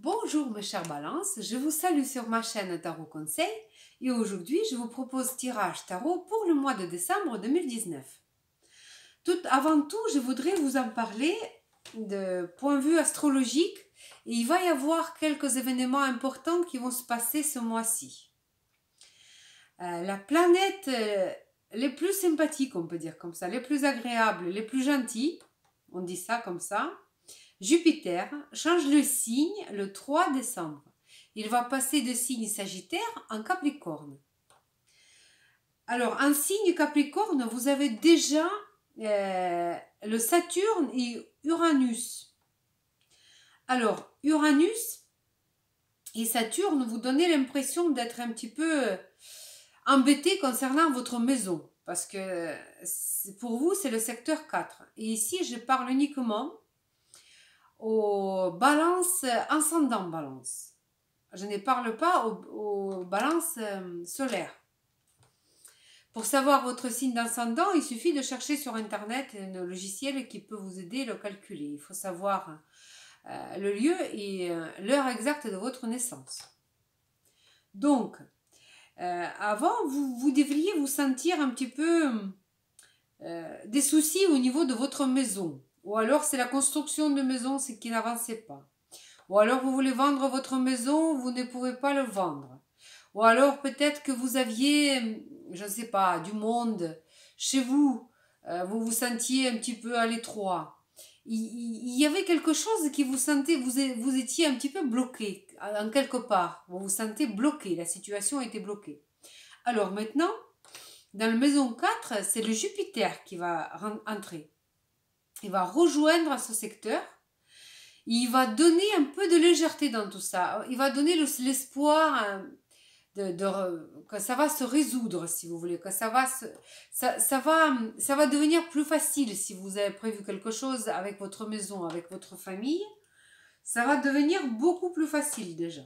Bonjour mes chers balances, je vous salue sur ma chaîne Tarot Conseil et aujourd'hui je vous propose tirage tarot pour le mois de décembre 2019. Avant tout, je voudrais vous en parler de point de vue astrologique et il va y avoir quelques événements importants qui vont se passer ce mois-ci. La planète les plus sympathiques, on peut dire comme ça, les plus agréables, les plus gentilles, on dit ça comme ça, Jupiter change le signe le 3 décembre. Il va passer de signe Sagittaire en Capricorne. Alors, en signe Capricorne, vous avez déjà le Saturne et Uranus. Alors, Uranus et Saturne vous donnez l'impression d'être un petit peu embêté concernant votre maison. Parce que pour vous, c'est le secteur 4. Et ici, je parle uniquement aux balances, ascendant balance. Je ne parle pas aux balances solaires. Pour savoir votre signe d'ascendant, il suffit de chercher sur internet un logiciel qui peut vous aider à le calculer. Il faut savoir le lieu et l'heure exacte de votre naissance. Donc, avant, vous devriez vous sentir un petit peu des soucis au niveau de votre maison. Ou alors c'est la construction de maison qui n'avançait pas. Ou alors vous voulez vendre votre maison, vous ne pouvez pas le vendre. Ou alors peut-être que vous aviez, je ne sais pas, du monde chez vous, vous vous sentiez un petit peu à l'étroit. Il y avait quelque chose qui vous sentez, vous étiez un petit peu bloqué, en quelque part. Vous vous sentez bloqué, la situation était bloquée. Alors maintenant, dans la maison 4, c'est le Jupiter qui va entrer. Il va rejoindre ce secteur. Il va donner un peu de légèreté dans tout ça. Il va donner l'espoir que ça va se résoudre, si vous voulez, que ça va devenir plus facile si vous avez prévu quelque chose avec votre maison, avec votre famille. Ça va devenir beaucoup plus facile déjà.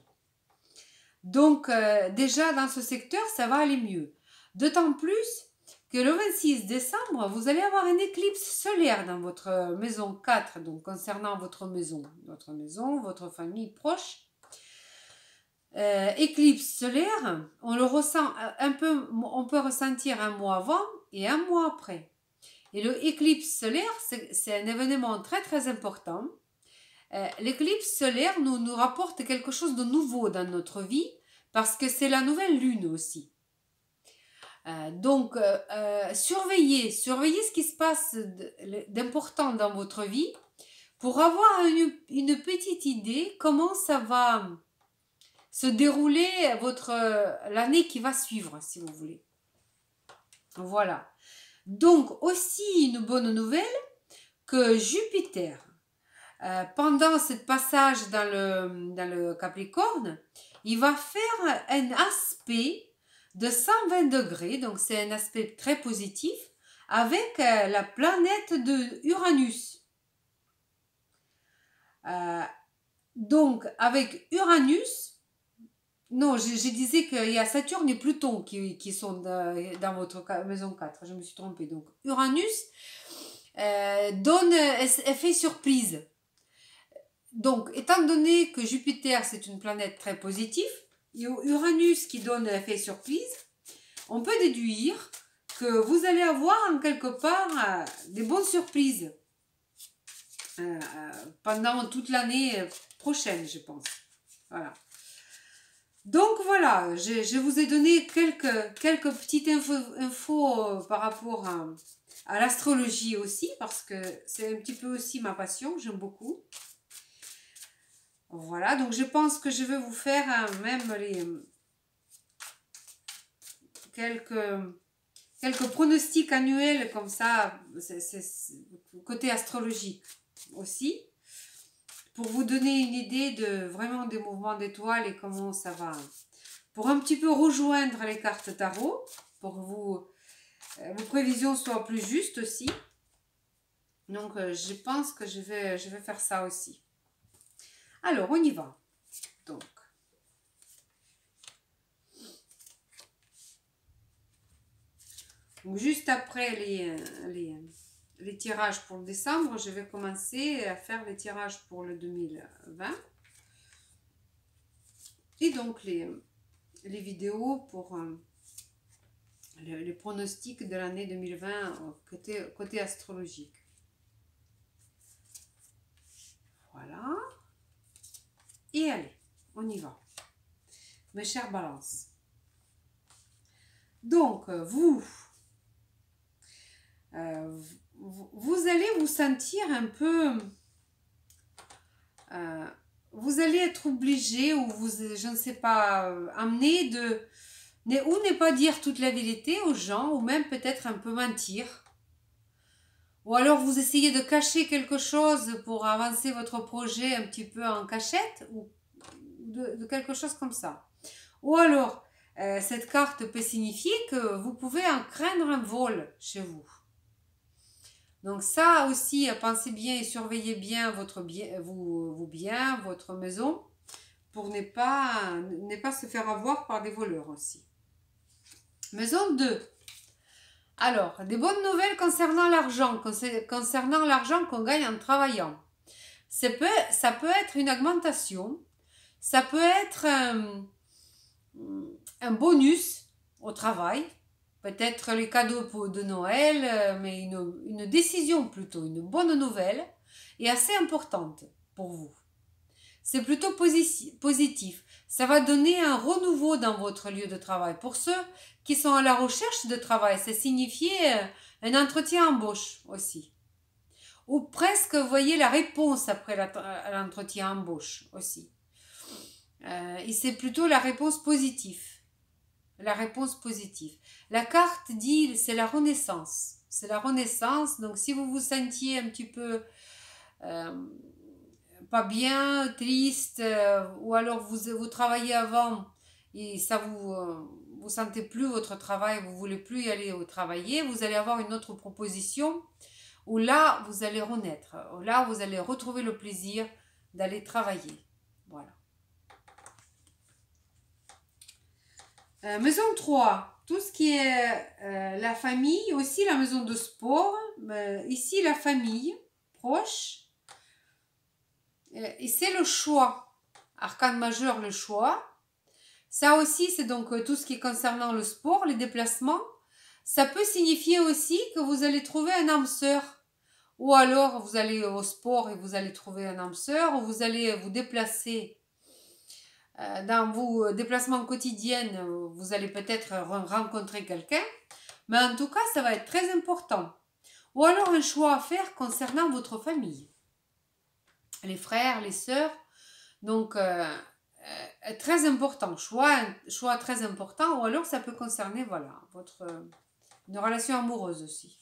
Donc déjà dans ce secteur, ça va aller mieux. D'autant plus que le 26 décembre, vous allez avoir une éclipse solaire dans votre maison 4, donc concernant votre maison, votre famille proche. Éclipse solaire, on le ressent un peu, on peut ressentir un mois avant et un mois après. Et le éclipse solaire, c'est un événement très très important. L'éclipse solaire nous rapporte quelque chose de nouveau dans notre vie parce que c'est la nouvelle lune aussi. Donc, surveillez ce qui se passe d'important dans votre vie pour avoir une petite idée comment ça va se dérouler l'année qui va suivre, si vous voulez. Voilà. Donc, aussi une bonne nouvelle que Jupiter, pendant ce passage dans le Capricorne, il va faire un aspect de 120 degrés, donc c'est un aspect très positif, avec la planète de Uranus. Donc, avec Uranus, non, je disais qu'il y a Saturne et Pluton qui sont dans votre maison 4, je me suis trompée. Donc, Uranus donne effet surprise. Donc, étant donné que Jupiter, c'est une planète très positive, et Uranus qui donne effet surprise, on peut déduire que vous allez avoir en quelque part des bonnes surprises pendant toute l'année prochaine, je pense. Voilà. Donc voilà, je vous ai donné quelques petites infos par rapport à l'astrologie aussi, parce que c'est un petit peu aussi ma passion, j'aime beaucoup. Voilà, donc je pense que je vais vous faire même quelques pronostics annuels comme ça, c'est côté astrologique aussi, pour vous donner une idée vraiment des mouvements d'étoiles et comment ça va. Pour un petit peu rejoindre les cartes tarot, pour que vos prévisions soient plus justes aussi. Donc je pense que je vais faire ça aussi. Alors, on y va. Donc, juste après les tirages pour le décembre, je vais commencer à faire les tirages pour le 2020. Et donc les vidéos pour les pronostics de l'année 2020 côté astrologique. Voilà. Et allez, on y va. Mes chers balances. Donc, vous allez vous sentir un peu... vous allez être obligé ou je ne sais pas, amené ou ne pas dire toute la vérité aux gens, ou même peut-être un peu mentir. Ou alors vous essayez de cacher quelque chose pour avancer votre projet un petit peu en cachette, ou de quelque chose comme ça. Ou alors, cette carte peut signifier que vous pouvez en craindre un vol chez vous. Donc ça aussi, pensez bien et surveillez bien vos biens, votre maison, pour ne pas se faire avoir par des voleurs aussi. Maison 2. Alors, des bonnes nouvelles concernant l'argent qu'on gagne en travaillant. Ça peut être une augmentation, ça peut être un bonus au travail, peut-être les cadeaux de Noël, mais une décision plutôt, une bonne nouvelle et assez importante pour vous. C'est plutôt positif. Ça va donner un renouveau dans votre lieu de travail. Pour ceux qui sont à la recherche de travail, ça signifie un entretien embauche aussi. Ou presque, vous voyez, la réponse après l'entretien embauche aussi. Et c'est plutôt la réponse positive. La réponse positive. La carte dit, c'est la renaissance. C'est la renaissance. Donc, si vous vous sentiez un petit peu pas bien, triste, ou alors vous travaillez avant et ça vous sentez plus votre travail, vous voulez plus y aller travailler, vous allez avoir une autre proposition où là, vous allez renaître. Là, vous allez retrouver le plaisir d'aller travailler. Voilà. Maison 3, tout ce qui est la famille, aussi la maison de sport, ici la famille proche, et c'est le choix, arcane majeur, le choix. Ça aussi, c'est donc tout ce qui est concernant le sport, les déplacements. Ça peut signifier aussi que vous allez trouver un âme sœur, ou alors vous allez au sport et vous allez trouver un âme sœur, ou vous allez vous déplacer dans vos déplacements quotidiens, vous allez peut-être rencontrer quelqu'un, mais en tout cas, ça va être très important. Ou alors un choix à faire concernant votre famille, les frères, les sœurs. Donc, très important, choix très important, ou alors ça peut concerner, voilà, une relation amoureuse aussi.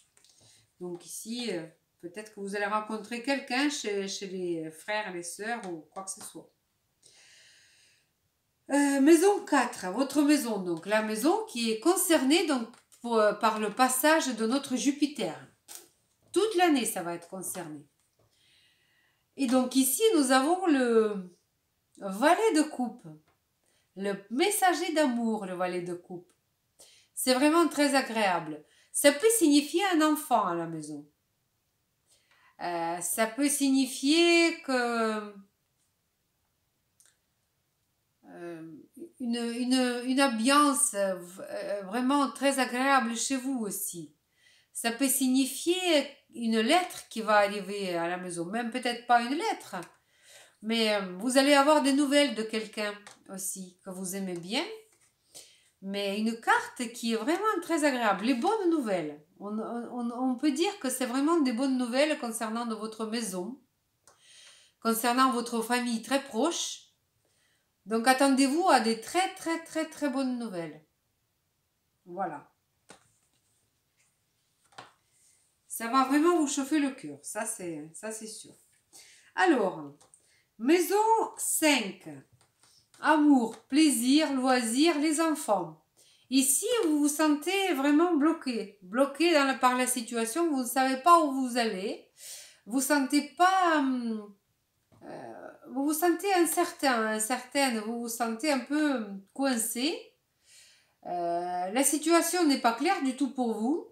Donc ici, peut-être que vous allez rencontrer quelqu'un chez les frères, les sœurs, ou quoi que ce soit. Maison 4, votre maison, donc la maison qui est concernée donc, par le passage de notre Jupiter. Toute l'année, ça va être concerné. Et donc ici, nous avons le valet de coupe, le messager d'amour, le valet de coupe. C'est vraiment très agréable. Ça peut signifier un enfant à la maison. Ça peut signifier que une ambiance vraiment très agréable chez vous aussi. Ça peut signifier une lettre qui va arriver à la maison, même peut-être pas une lettre, mais vous allez avoir des nouvelles de quelqu'un aussi que vous aimez bien, mais une carte qui est vraiment très agréable. Les bonnes nouvelles, on peut dire que c'est vraiment des bonnes nouvelles concernant de votre maison, concernant votre famille très proche. Donc attendez-vous à des très très très très bonnes nouvelles. Voilà. Ça va vraiment vous chauffer le cœur, ça c'est sûr. Alors, maison 5. Amour, plaisir, loisirs, les enfants. Ici, vous vous sentez vraiment bloqué par la situation, vous ne savez pas où vous allez. Vous sentez pas... vous vous sentez incertaine, vous vous sentez un peu coincé. La situation n'est pas claire du tout pour vous.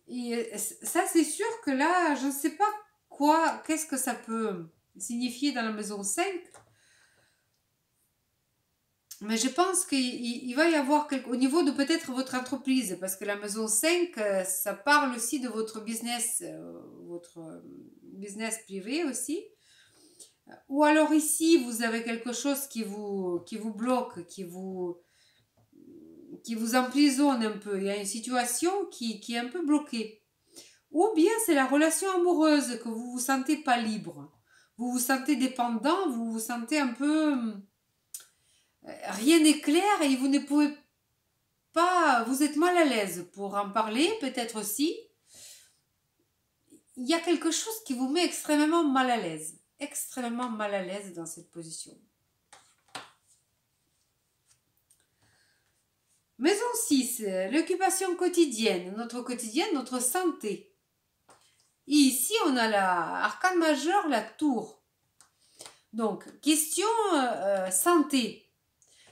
Et ça, c'est sûr que là, je ne sais pas qu'est-ce que ça peut signifier dans la maison 5. Mais je pense qu'il va y avoir au niveau de peut-être votre entreprise, parce que la maison 5, ça parle aussi de votre business privé aussi. Ou alors ici, vous avez quelque chose qui vous bloque, qui vous emprisonne un peu. Il y a une situation qui est un peu bloquée. Ou bien c'est la relation amoureuse que vous vous sentez pas libre. Vous vous sentez dépendant, vous vous sentez un peu... rien n'est clair et vous ne pouvez pas... Vous êtes mal à l'aise pour en parler, peut-être aussi. Il y a quelque chose qui vous met extrêmement mal à l'aise. Extrêmement mal à l'aise dans cette position. Maison 6, l'occupation quotidienne, notre quotidien, notre santé. Et ici, on a l'arcane majeur, la tour. Donc, question santé.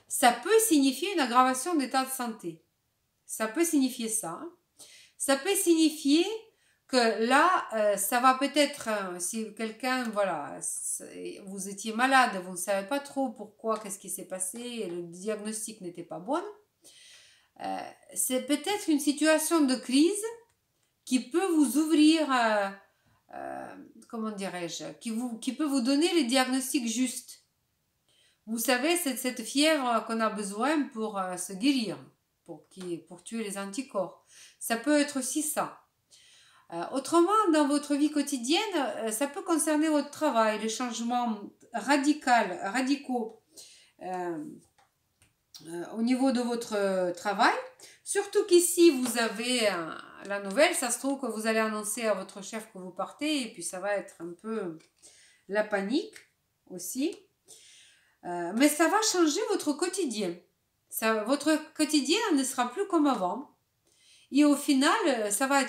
Ça peut signifier une aggravation d'état de santé. Ça peut signifier ça. Hein. Ça peut signifier que là, ça va peut-être, si quelqu'un, voilà, vous étiez malade, vous ne savez pas trop pourquoi, qu'est-ce qui s'est passé, le diagnostic n'était pas bon. C'est peut-être une situation de crise qui peut vous ouvrir, comment dirais-je, qui peut vous donner les diagnostics justes. Vous savez, c'est cette fièvre qu'on a besoin pour se guérir, pour tuer les anticorps. Ça peut être aussi ça. Autrement, dans votre vie quotidienne, ça peut concerner votre travail, les changements radicaux au niveau de votre travail. Surtout qu'ici, vous avez la nouvelle, ça se trouve que vous allez annoncer à votre chef que vous partez, et puis ça va être un peu la panique aussi. Mais ça va changer votre quotidien. Votre quotidien ne sera plus comme avant. Et au final, ça va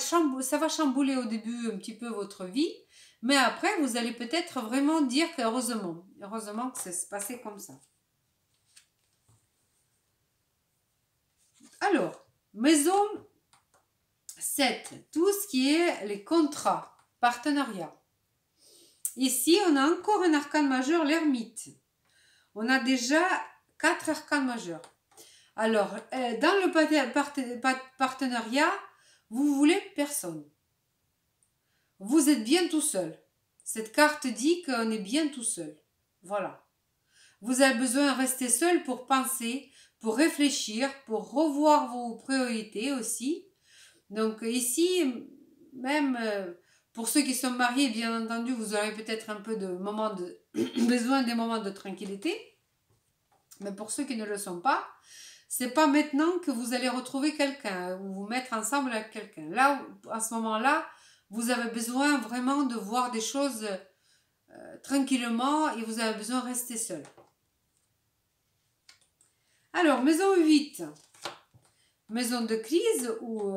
chambouler au début un petit peu votre vie, mais après, vous allez peut-être vraiment dire que heureusement que ça s'est passé comme ça. Alors, maison 7, tout ce qui est les contrats, partenariats. Ici, on a encore un arcane majeur, l'ermite. On a déjà 4 arcanes majeurs. Alors, dans le partenariat, vous voulez personne. Vous êtes bien tout seul. Cette carte dit qu'on est bien tout seul. Voilà. Vous avez besoin de rester seul pour penser, pour réfléchir, pour revoir vos priorités aussi. Donc ici, même pour ceux qui sont mariés, bien entendu, vous aurez peut-être un peu de besoin des moments de tranquillité. Mais pour ceux qui ne le sont pas, c'est pas maintenant que vous allez retrouver quelqu'un ou vous mettre ensemble avec quelqu'un. Là, à ce moment-là, vous avez besoin vraiment de voir des choses tranquillement et vous avez besoin de rester seul. Alors, maison 8, maison de crise ou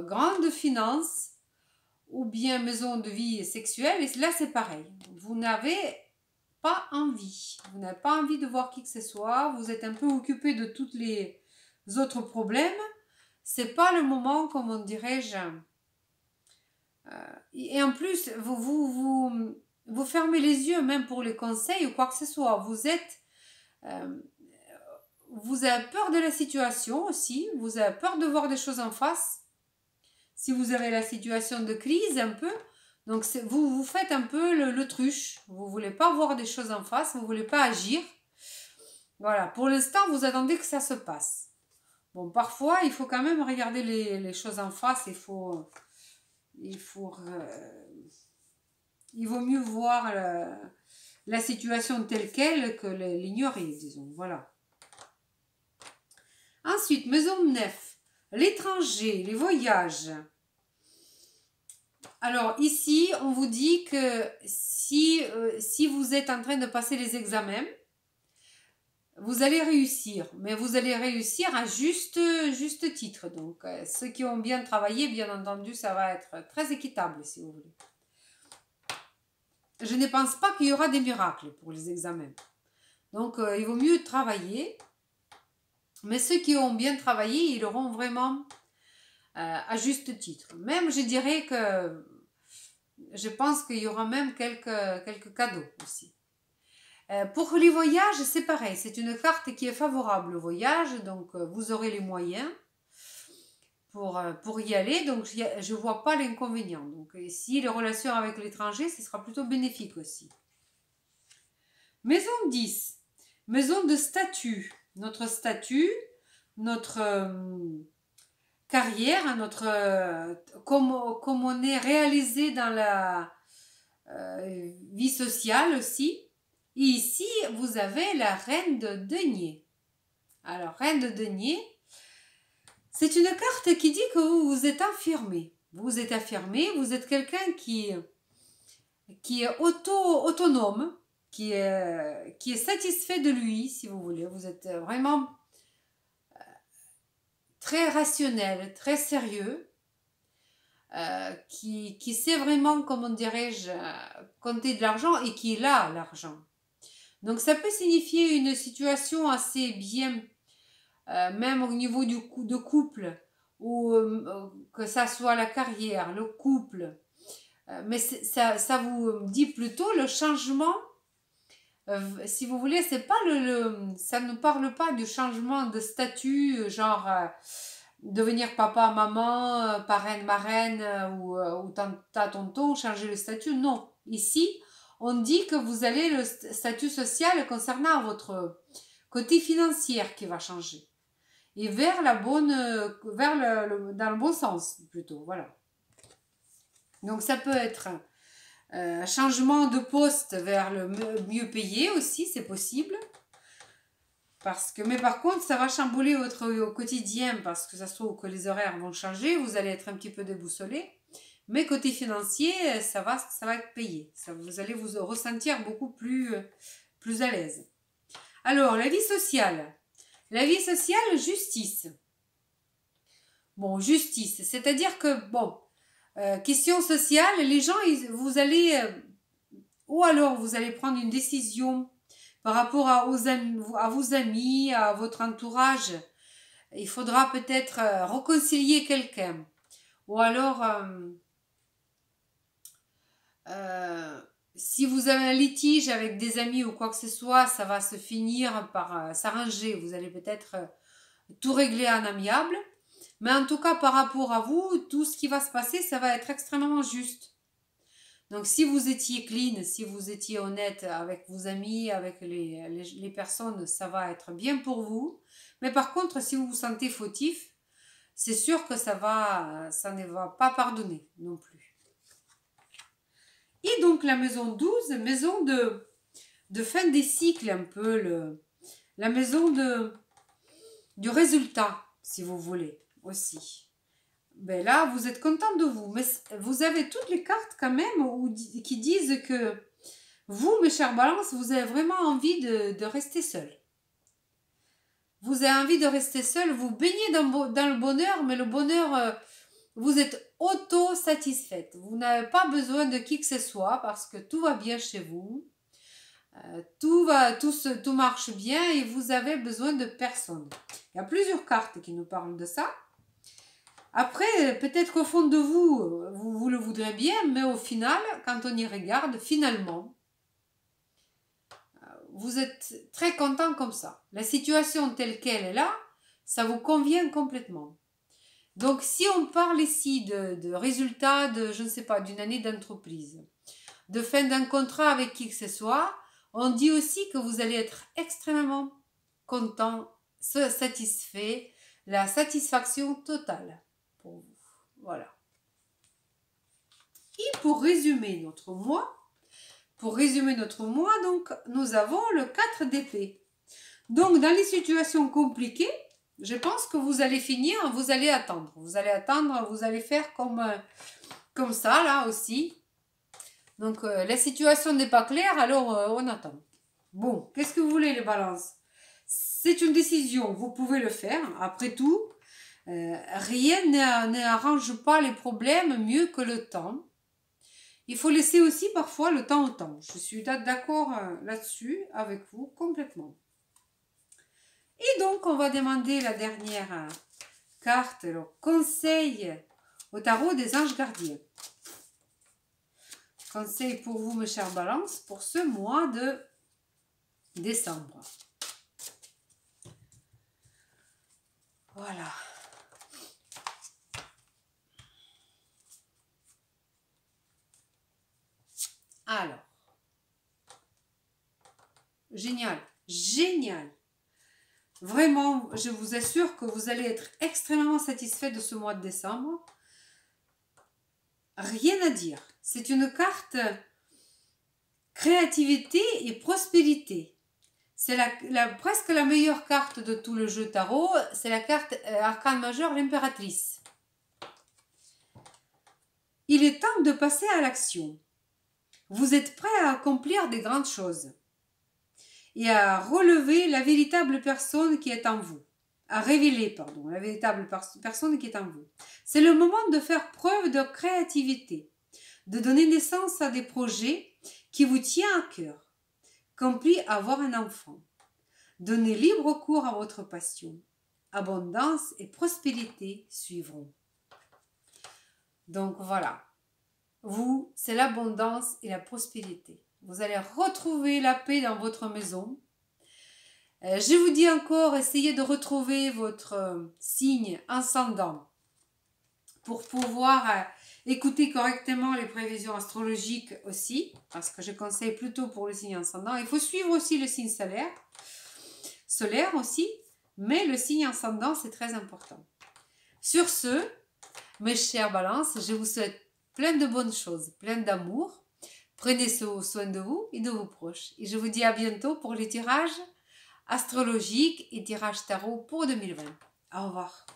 grande finance, ou bien maison de vie sexuelle, et là c'est pareil. Vous n'avez pas envie. Vous n'avez pas envie de voir qui que ce soit. Vous êtes un peu occupé de tous les autres problèmes. C'est pas le moment, comment dirais-je. Et en plus, vous fermez les yeux même pour les conseils ou quoi que ce soit. Vous avez peur de la situation aussi. Vous avez peur de voir des choses en face. Si vous avez la situation de crise un peu, donc vous faites un peu l'autruche. Vous ne voulez pas voir des choses en face, vous ne voulez pas agir. Voilà, pour l'instant, vous attendez que ça se passe. Bon, parfois, il faut quand même regarder les choses en face. Il vaut mieux voir la situation telle qu'elle que l'ignorer, disons. Voilà. Ensuite, maison 9, l'étranger, les voyages. Alors ici, on vous dit que si vous êtes en train de passer les examens, vous allez réussir, mais vous allez réussir à juste titre. Donc, ceux qui ont bien travaillé, bien entendu, ça va être très équitable, si vous voulez. Je ne pense pas qu'il y aura des miracles pour les examens. Donc, il vaut mieux travailler. Mais ceux qui ont bien travaillé, ils auront vraiment à juste titre. Même, je dirais que je pense qu'il y aura même quelques cadeaux aussi. Pour les voyages, c'est pareil. C'est une carte qui est favorable au voyage. Donc, vous aurez les moyens pour y aller. Donc, je ne vois pas l'inconvénient. Donc, ici, les relations avec l'étranger, ce sera plutôt bénéfique aussi. Maison 10. Maison de statut. Notre statut, notre carrière, comme on est réalisé dans la vie sociale aussi. Et ici, vous avez la reine de denier. Alors, reine de denier, c'est une carte qui dit que vous vous êtes affirmé. Vous êtes affirmé, vous êtes quelqu'un qui est autonome, qui est satisfait de lui, si vous voulez. Vous êtes vraiment très rationnel, très sérieux, qui sait vraiment, comment dirais-je, compter de l'argent et qui a l'argent. Donc ça peut signifier une situation assez bien, même au niveau de couple, ou que ça soit la carrière, le couple. Mais ça vous dit plutôt le changement. Si vous voulez, c'est pas ça ne parle pas du changement de statut, genre devenir papa, maman, parraine, marraine ou tata, tonton, changer le statut. Non, ici, on dit que vous allez le statut social concernant votre côté financier qui va changer et vers la bonne, dans le bon sens plutôt. Voilà. Donc ça peut être changement de poste vers le mieux payé aussi, c'est possible. Mais par contre, ça va chambouler au quotidien parce que ça se trouve que les horaires vont changer, vous allez être un petit peu déboussolé. Mais côté financier, ça va être payé. Vous allez vous ressentir beaucoup plus à l'aise. Alors, la vie sociale. La vie sociale, justice. Bon, justice, c'est-à-dire que, bon, question sociale, les gens, vous allez, ou alors vous allez prendre une décision par rapport à vos amis, à votre entourage. Il faudra peut-être réconcilier quelqu'un. Ou alors, si vous avez un litige avec des amis ou quoi que ce soit, ça va se finir par s'arranger. Vous allez peut-être tout régler en amiable. Mais en tout cas, par rapport à vous, tout ce qui va se passer, ça va être extrêmement juste. Donc, si vous étiez clean, si vous étiez honnête avec vos amis, avec les personnes, ça va être bien pour vous. Mais par contre, si vous vous sentez fautif, c'est sûr que ça ne va pas pardonner non plus. Et donc, la maison 12, maison de fin des cycles, un peu, la maison du résultat, si vous voulez, aussi. Ben là, vous êtes content de vous. Mais vous avez toutes les cartes quand même qui disent que vous, mes chers balances, vous avez vraiment envie de rester seul. Vous avez envie de rester seul, vous baignez dans le bonheur, mais le bonheur, vous êtes auto-satisfaite. Vous n'avez pas besoin de qui que ce soit parce que tout va bien chez vous. Tout marche bien et vous avez besoin de personne. Il y a plusieurs cartes qui nous parlent de ça. Après, peut-être qu'au fond de vous le voudrez bien, mais au final, quand on y regarde, finalement, vous êtes très content comme ça. La situation telle qu'elle est là, ça vous convient complètement. Donc, si on parle ici de résultats je ne sais pas, d'une année d'entreprise, de fin d'un contrat avec qui que ce soit, on dit aussi que vous allez être extrêmement content, satisfait, la satisfaction totale pour vous. Voilà. Et pour résumer notre mois, donc, nous avons le 4 d'épée. Donc, dans les situations compliquées, je pense que vous allez finir, vous allez attendre. Vous allez faire comme ça, là aussi. Donc, la situation n'est pas claire, alors on attend. Bon, qu'est-ce que vous voulez, les balances? C'est une décision, vous pouvez le faire. Après tout, rien n'arrange pas les problèmes mieux que le temps. Il faut laisser aussi parfois le temps au temps. Je suis d'accord là-dessus avec vous complètement. Et donc, on va demander la dernière carte, le conseil au tarot des anges gardiens. Conseil pour vous, mes chers balances, pour ce mois de décembre. Voilà. Alors, génial, génial. Vraiment, je vous assure que vous allez être extrêmement satisfait de ce mois de décembre. Rien à dire. C'est une carte créativité et prospérité. C'est presque la meilleure carte de tout le jeu tarot. C'est la carte arcane majeure, l'impératrice. Il est temps de passer à l'action. Vous êtes prêt à accomplir des grandes choses et à relever la véritable personne qui est en vous. À révéler, pardon, la véritable personne qui est en vous. C'est le moment de faire preuve de créativité, de donner naissance à des projets qui vous tiennent à cœur, compris avoir un enfant. Donnez libre cours à votre passion. Abondance et prospérité suivront. Donc voilà, vous, c'est l'abondance et la prospérité. Vous allez retrouver la paix dans votre maison. Je vous dis encore, essayez de retrouver votre signe ascendant pour pouvoir écouter correctement les prévisions astrologiques aussi, parce que je conseille plutôt pour le signe ascendant. Il faut suivre aussi le signe solaire aussi, mais le signe ascendant, c'est très important. Sur ce, mes chères balances, je vous souhaite plein de bonnes choses, plein d'amour. Prenez soin de vous et de vos proches. Et je vous dis à bientôt pour les tirages astrologiques et tirages tarot pour 2020. Au revoir.